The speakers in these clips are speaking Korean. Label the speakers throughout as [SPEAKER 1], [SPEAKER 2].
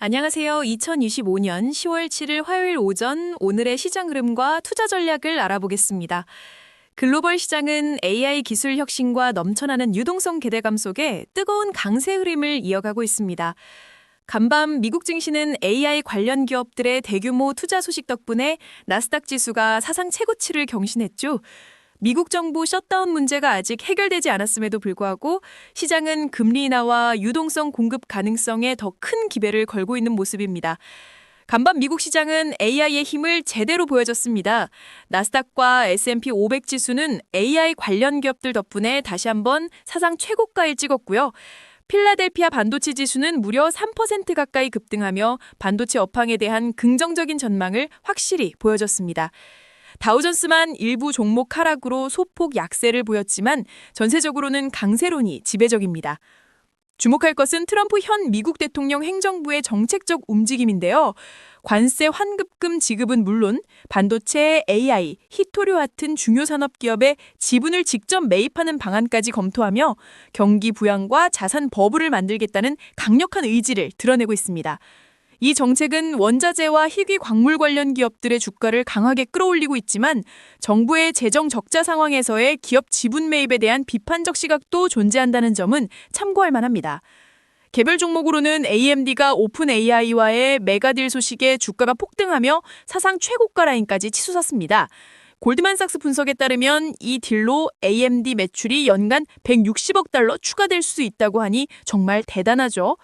[SPEAKER 1] 안녕하세요. 2025년 10월 7일 화요일 오전 오늘의 시장 흐름과 투자 전략을 알아보겠습니다. 글로벌 시장은 AI 기술 혁신과 넘쳐나는 유동성 개대감 속에 뜨거운 강세 흐름을 이어가고 있습니다. 간밤 미국 증시는 AI 관련 기업들의 대규모 투자 소식 덕분에 나스닥 지수가 사상 최고치를 경신했죠. 미국 정부 셧다운 문제가 아직 해결되지 않았음에도 불구하고 시장은 금리 인하와 유동성 공급 가능성에 더 큰 기대를 걸고 있는 모습입니다. 간밤 미국 시장은 AI의 힘을 제대로 보여줬습니다. 나스닥과 S&P 500 지수는 AI 관련 기업들 덕분에 다시 한번 사상 최고가를 찍었고요. 필라델피아 반도체 지수는 무려 3% 가까이 급등하며 반도체 업황에 대한 긍정적인 전망을 확실히 보여줬습니다. 다우존스만 일부 종목 하락으로 소폭 약세를 보였지만 전세적으로는 강세론이 지배적입니다. 주목할 것은 트럼프 현 미국 대통령 행정부의 정책적 움직임인데요. 관세 환급금 지급은 물론 반도체, AI, 히토류 같은 중요 산업기업의 지분을 직접 매입하는 방안까지 검토하며 경기 부양과 자산 버블을 만들겠다는 강력한 의지를 드러내고 있습니다. 이 정책은 원자재와 희귀 광물 관련 기업들의 주가를 강하게 끌어올리고 있지만 정부의 재정 적자 상황에서의 기업 지분 매입에 대한 비판적 시각도 존재한다는 점은 참고할 만합니다. 개별 종목으로는 AMD가 오픈 AI와의 메가딜 소식에 주가가 폭등하며 사상 최고가 라인까지 치솟았습니다. 골드만삭스 분석에 따르면 이 딜로 AMD 매출이 연간 160억 달러 추가될 수 있다고 하니 정말 대단하죠.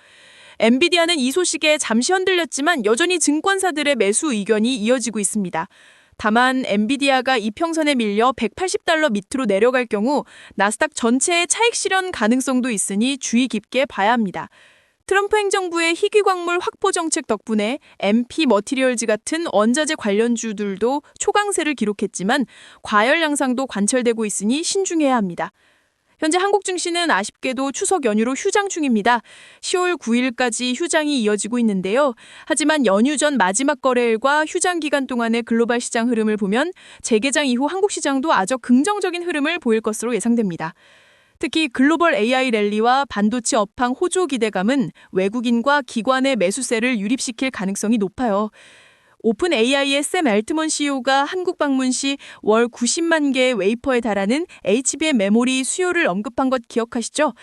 [SPEAKER 1] 엔비디아는 이 소식에 잠시 흔들렸지만 여전히 증권사들의 매수 의견이 이어지고 있습니다. 다만 엔비디아가 이평선에 밀려 180달러 밑으로 내려갈 경우 나스닥 전체의 차익 실현 가능성도 있으니 주의 깊게 봐야 합니다. 트럼프 행정부의 희귀광물 확보 정책 덕분에 MP 머티리얼즈 같은 원자재 관련주들도 초강세를 기록했지만 과열 양상도 관철되고 있으니 신중해야 합니다. 현재 한국 증시는 아쉽게도 추석 연휴로 휴장 중입니다. 10월 9일까지 휴장이 이어지고 있는데요. 하지만 연휴 전 마지막 거래일과 휴장 기간 동안의 글로벌 시장 흐름을 보면 재개장 이후 한국 시장도 아주 긍정적인 흐름을 보일 것으로 예상됩니다. 특히 글로벌 AI 랠리와 반도체 업황 호조 기대감은 외국인과 기관의 매수세를 유립시킬 가능성이 높아요. 오픈 AI의 샘 엘트먼 CEO가 한국 방문 시 월 90만 개의 웨이퍼에 달하는 HBM 메모리 수요를 언급한 것 기억하시죠?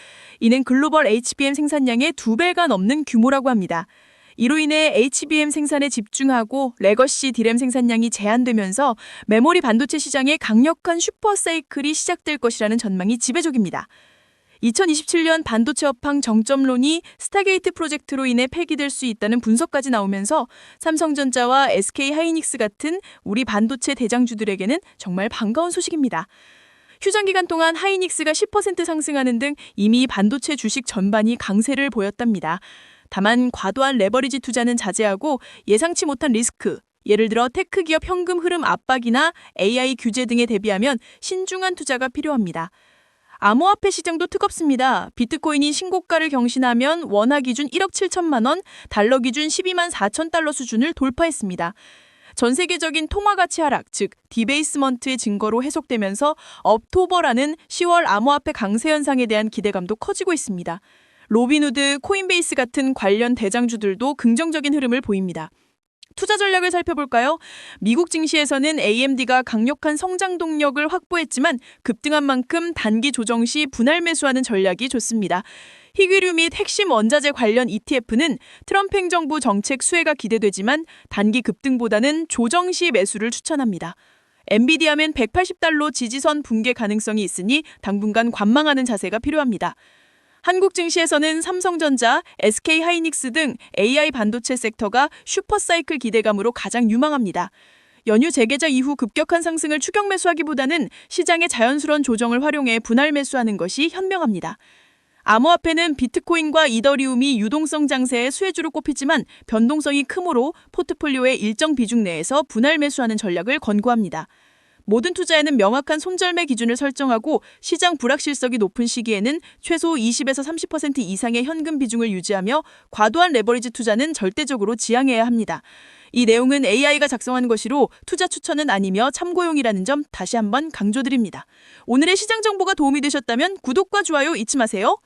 [SPEAKER 1] 이는 글로벌 HBM 생산량의 2배가 넘는 규모라고 합니다. 이로 인해 HBM 생산에 집중하고 레거시 디램 생산량이 제한되면서 메모리 반도체 시장에 강력한 슈퍼사이클이 시작될 것이라는 전망이 지배적입니다. 2027년 반도체 업황 정점론이 스타게이트 프로젝트로 인해 폐기될 수 있다는 분석까지 나오면서 삼성전자와 SK하이닉스 같은 우리 반도체 대장주들에게는 정말 반가운 소식입니다. 휴장 기간 동안 하이닉스가 10% 상승하는 등 이미 반도체 주식 전반이 강세를 보였답니다. 다만 과도한 레버리지 투자는 자제하고 예상치 못한 리스크, 예를 들어 테크 기업 현금 흐름 압박이나 AI 규제 등에 대비하면 신중한 투자가 필요합니다. 암호화폐 시장도 뜨겁습니다. 비트코인이 신고가를 경신하면 원화 기준 1억 7천만 원, 달러 기준 12만 4천 달러 수준을 돌파했습니다. 전 세계적인 통화 가치 하락, 즉 디베이스먼트의 증거로 해석되면서 업토버라는 10월 암호화폐 강세 현상에 대한 기대감도 커지고 있습니다. 로빈후드, 코인베이스 같은 관련 대장주들도 긍정적인 흐름을 보입니다. 투자 전략을 살펴볼까요? 미국 증시에서는 AMD가 강력한 성장 동력을 확보했지만 급등한 만큼 단기 조정 시 분할 매수하는 전략이 좋습니다. 희귀류 및 핵심 원자재 관련 ETF는 트럼프 행정부 정책 수혜가 기대되지만 단기 급등보다는 조정 시 매수를 추천합니다. 엔비디아면 180달러 지지선 붕괴 가능성이 있으니 당분간 관망하는 자세가 필요합니다. 한국 증시에서는 삼성전자, SK하이닉스 등 AI 반도체 섹터가 슈퍼사이클 기대감으로 가장 유망합니다. 연휴 재개장 이후 급격한 상승을 추격 매수하기보다는 시장의 자연스러운 조정을 활용해 분할 매수하는 것이 현명합니다. 암호화폐는 비트코인과 이더리움이 유동성 장세의 수혜주로 꼽히지만 변동성이 크므로 포트폴리오의 일정 비중 내에서 분할 매수하는 전략을 권고합니다. 모든 투자에는 명확한 손절매 기준을 설정하고 시장 불확실성이 높은 시기에는 최소 20에서 30% 이상의 현금 비중을 유지하며 과도한 레버리지 투자는 절대적으로 지양해야 합니다. 이 내용은 AI가 작성한 것이로 투자 추천은 아니며 참고용이라는 점 다시 한번 강조드립니다. 오늘의 시장 정보가 도움이 되셨다면 구독과 좋아요 잊지 마세요.